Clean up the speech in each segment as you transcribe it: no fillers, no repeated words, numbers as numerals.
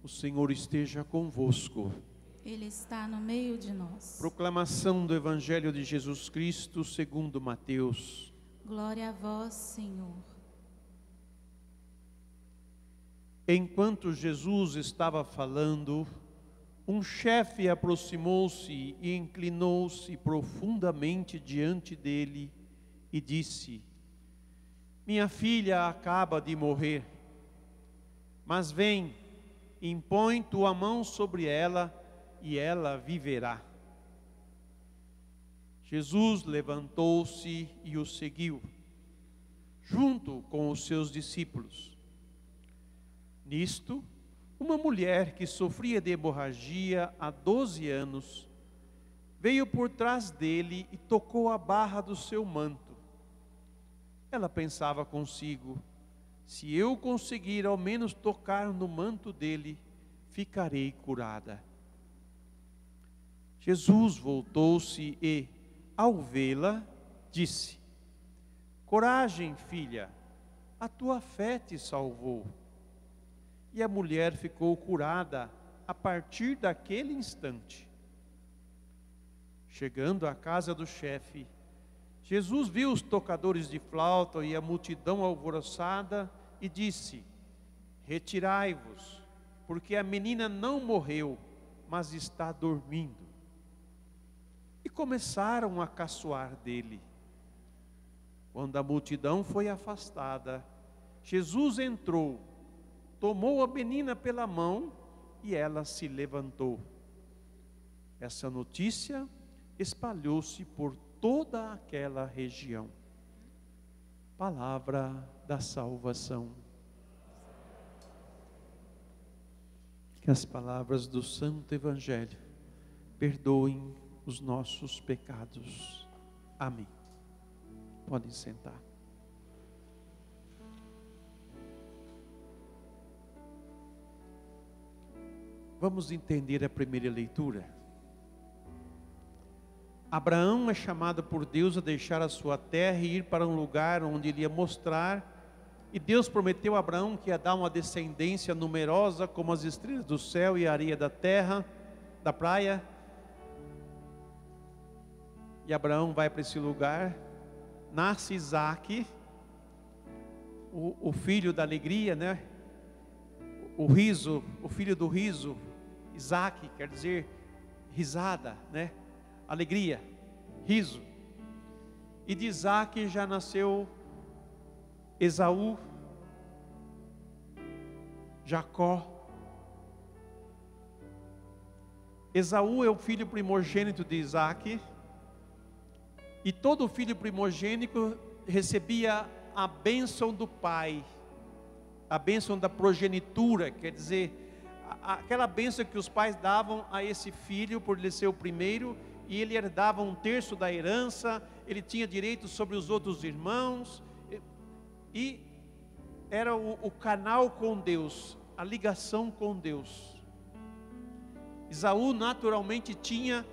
O Senhor esteja convosco. Ele está no meio de nós. Proclamação do Evangelho de Jesus Cristo segundo Mateus. Glória a vós, Senhor. Enquanto Jesus estava falando, um chefe aproximou-se e inclinou-se profundamente diante dele e disse: Minha filha acaba de morrer, mas vem, impõe tua mão sobre ela e ela viverá. Jesus levantou-se e o seguiu, junto com os seus discípulos. Nisto, uma mulher que sofria de hemorragia há 12 anos, veio por trás dele e tocou a barra do seu manto. Ela pensava consigo: se eu conseguir ao menos tocar no manto dele, ficarei curada. Jesus voltou-se e, ao vê-la, disse: Coragem, filha, a tua fé te salvou. E a mulher ficou curada a partir daquele instante. Chegando à casa do chefe, Jesus viu os tocadores de flauta e a multidão alvoroçada e disse: Retirai-vos, porque a menina não morreu, mas está dormindo. E começaram a caçoar dele. Quando a multidão foi afastada, Jesus entrou, tomou a menina pela mão e ela se levantou. Essa notícia espalhou-se por toda aquela região. Palavra da salvação. Que as palavras do Santo Evangelho perdoem os nossos pecados. Amém. Podem sentar. Vamos entender a primeira leitura. Abraão é chamado por Deus a deixar a sua terra e ir para um lugar onde ele ia mostrar. E Deus prometeu a Abraão que ia dar uma descendência numerosa como as estrelas do céu e a areia da terra, da praia. E Abraão vai para esse lugar. Nasce Isaque, o filho da alegria, né? O riso, o filho do riso. Isaque quer dizer risada, né? Alegria, riso. E de Isaque já nasceu Esaú, Jacó. Esaú é o filho primogênito de Isaque. E todo filho primogênito recebia a bênção do pai, a bênção da progenitura, quer dizer, aquela bênção que os pais davam a esse filho por ele ser o primeiro, e ele herdava 1/3 da herança, ele tinha direito sobre os outros irmãos, e era o canal com Deus, a ligação com Deus. Esaú naturalmente tinha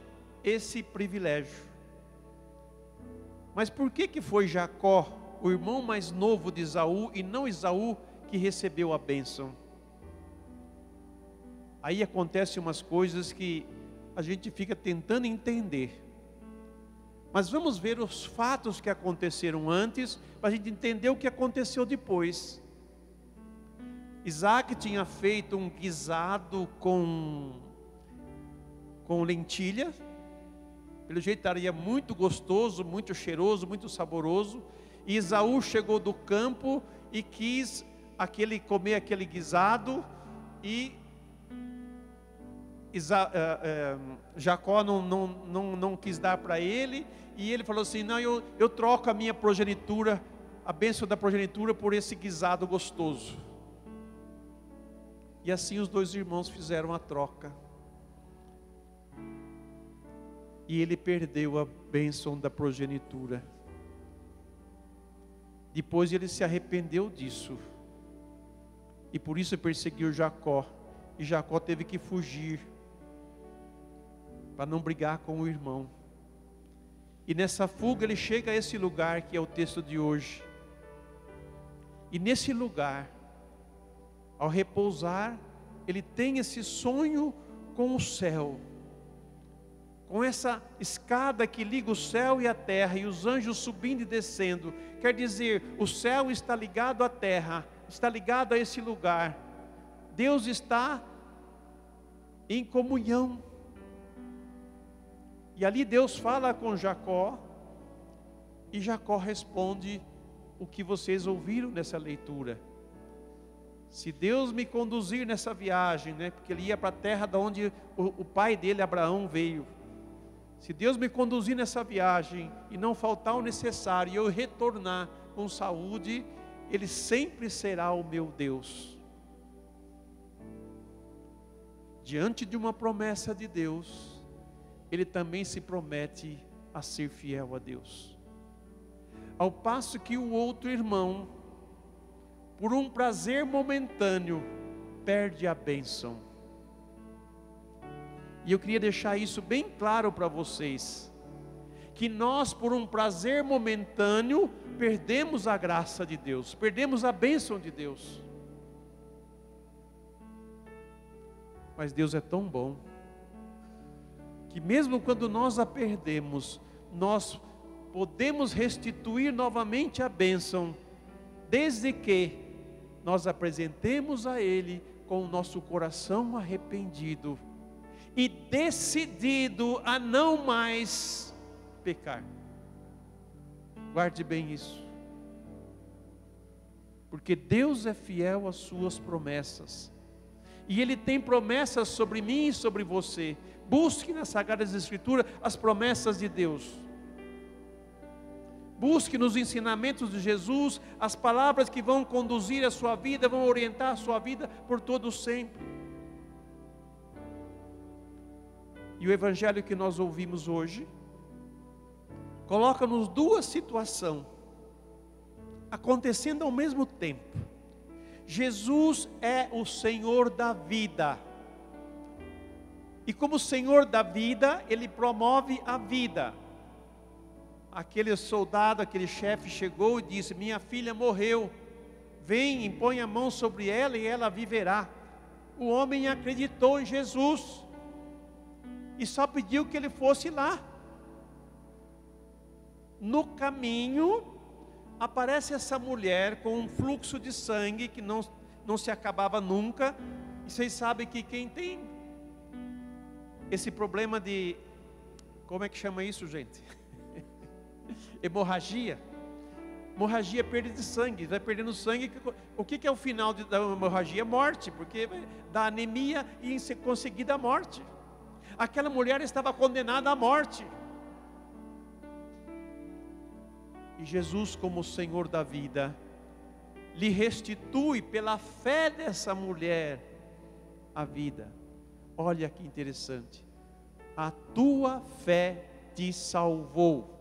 esse privilégio. Mas por que foi Jacó, o irmão mais novo de Esaú, e não Esaú que recebeu a bênção? Aí acontecem umas coisas que a gente fica tentando entender. Mas vamos ver os fatos que aconteceram antes, para a gente entender o que aconteceu depois. Isaac tinha feito um guisado com lentilha. Pelo jeito estaria muito gostoso, muito cheiroso, muito saboroso. E Esaú chegou do campo e quis comer aquele guisado. E Jacó não quis dar para ele. E ele falou assim: não, eu troco a minha progenitura, a bênção da progenitura, por esse guisado gostoso. E assim os dois irmãos fizeram a troca. E ele perdeu a bênção da progenitura. Depois ele se arrependeu disso. E por isso perseguiu Jacó. E Jacó teve que fugir, para não brigar com o irmão. E nessa fuga ele chega a esse lugar que é o texto de hoje. E nesse lugar, ao repousar ele tem esse sonho com o céu, com essa escada que liga o céu e a terra, e os anjos subindo e descendo. Quer dizer, o céu está ligado à terra, está ligado a esse lugar. Deus está em comunhão. E ali Deus fala com Jacó, e Jacó responde o que vocês ouviram nessa leitura. Se Deus me conduzir nessa viagem, né, porque ele ia para a terra de onde o pai dele, Abraão, veio. Se Deus me conduzir nessa viagem e não faltar o necessário e eu retornar com saúde, Ele sempre será o meu Deus. Diante de uma promessa de Deus, Ele também se promete a ser fiel a Deus. Ao passo que o outro irmão, por um prazer momentâneo, perde a bênção. E eu queria deixar isso bem claro para vocês, que nós, por um prazer momentâneo, perdemos a graça de Deus, perdemos a bênção de Deus. Mas Deus é tão bom, que mesmo quando nós a perdemos, nós podemos restituir novamente a bênção, desde que nós apresentemos a Ele com o nosso coração arrependido e decidido a não mais pecar. Guarde bem isso, porque Deus é fiel às suas promessas, e Ele tem promessas sobre mim e sobre você. Busque nas Sagradas Escrituras as promessas de Deus. Busque nos ensinamentos de Jesus as palavras que vão conduzir a sua vida, vão orientar a sua vida por todo sempre. E o evangelho que nós ouvimos hoje coloca-nos duas situações acontecendo ao mesmo tempo. Jesus é o Senhor da vida, e como Senhor da vida, Ele promove a vida. Aquele soldado, aquele chefe chegou e disse: minha filha morreu, vem e põe a mão sobre ela e ela viverá. O homem acreditou em Jesus e só pediu que ele fosse lá. No caminho, aparece essa mulher com um fluxo de sangue que não se acabava nunca. E vocês sabem que quem tem esse problema de, como é que chama isso, gente? Hemorragia. Hemorragia é perda de sangue, vai perdendo sangue. O que é o final da hemorragia? Morte, porque dá anemia e em conseguida a morte. Aquela mulher estava condenada à morte, e Jesus, como Senhor da vida, lhe restitui pela fé dessa mulher a vida. Olha que interessante, a tua fé te salvou.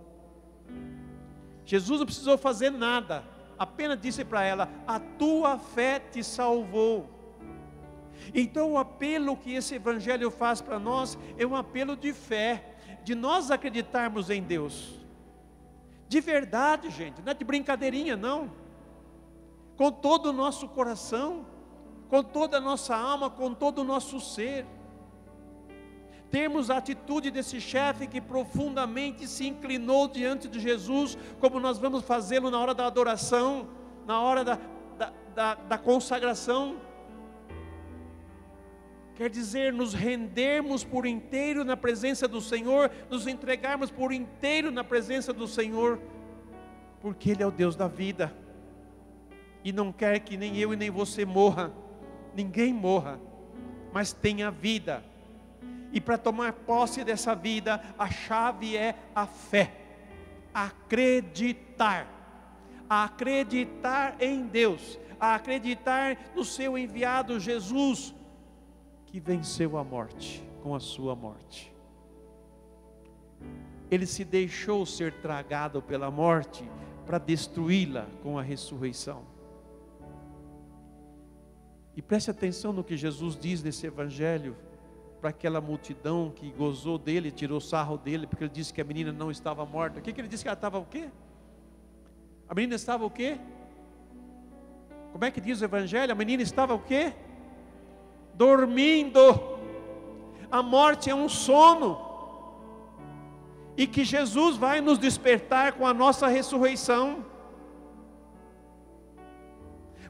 Jesus não precisou fazer nada, apenas disse para ela: a tua fé te salvou. Então o apelo que esse evangelho faz para nós é um apelo de fé, de nós acreditarmos em Deus, de verdade, gente, não é de brincadeirinha não, com todo o nosso coração, com toda a nossa alma, com todo o nosso ser. Termos a atitude desse chefe que profundamente se inclinou diante de Jesus, como nós vamos fazê-lo na hora da adoração, na hora da consagração. Quer dizer, nos rendermos por inteiro na presença do Senhor, nos entregarmos por inteiro na presença do Senhor, porque Ele é o Deus da vida, e não quer que nem eu e nem você morra, ninguém morra, mas tenha vida. E para tomar posse dessa vida, a chave é a fé, acreditar em Deus, acreditar no seu enviado Jesus, que venceu a morte com a sua morte. Ele se deixou ser tragado pela morte para destruí-la com a ressurreição. E preste atenção no que Jesus diz nesse evangelho para aquela multidão que gozou dele, tirou sarro dele, porque ele disse que a menina não estava morta. O que ele disse? Que ela estava o quê? A menina estava o quê? Como é que diz o evangelho? A menina estava o quê? dormindo. A morte é um sono, e que Jesus vai nos despertar com a nossa ressurreição.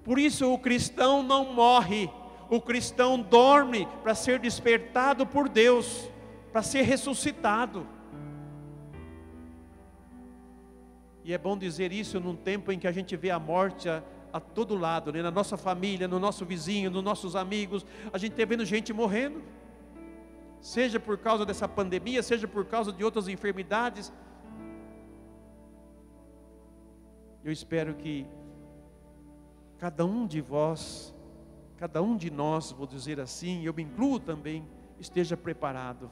Por isso o cristão não morre, o cristão dorme para ser despertado por Deus, para ser ressuscitado. E é bom dizer isso num tempo em que a gente vê a morte a todo lado, né? Na nossa família, no nosso vizinho, nos nossos amigos, a gente está vendo gente morrendo, seja por causa dessa pandemia, seja por causa de outras enfermidades. Eu espero que cada um de vós, cada um de nós, vou dizer assim, eu me incluo também, esteja preparado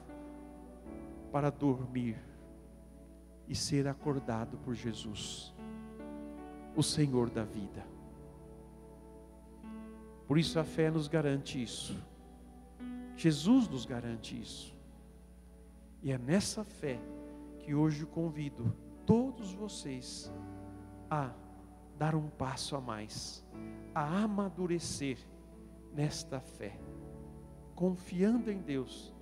para dormir e ser acordado por Jesus, o Senhor da vida. Por isso a fé nos garante isso. Jesus nos garante isso. E é nessa fé que hoje convido todos vocês a dar um passo a mais, a amadurecer nesta fé, confiando em Deus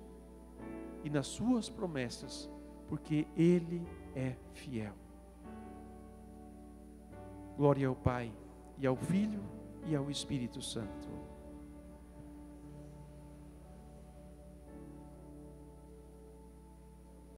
e nas suas promessas, porque Ele é fiel. Glória ao Pai, e ao Filho, e ao Espírito Santo.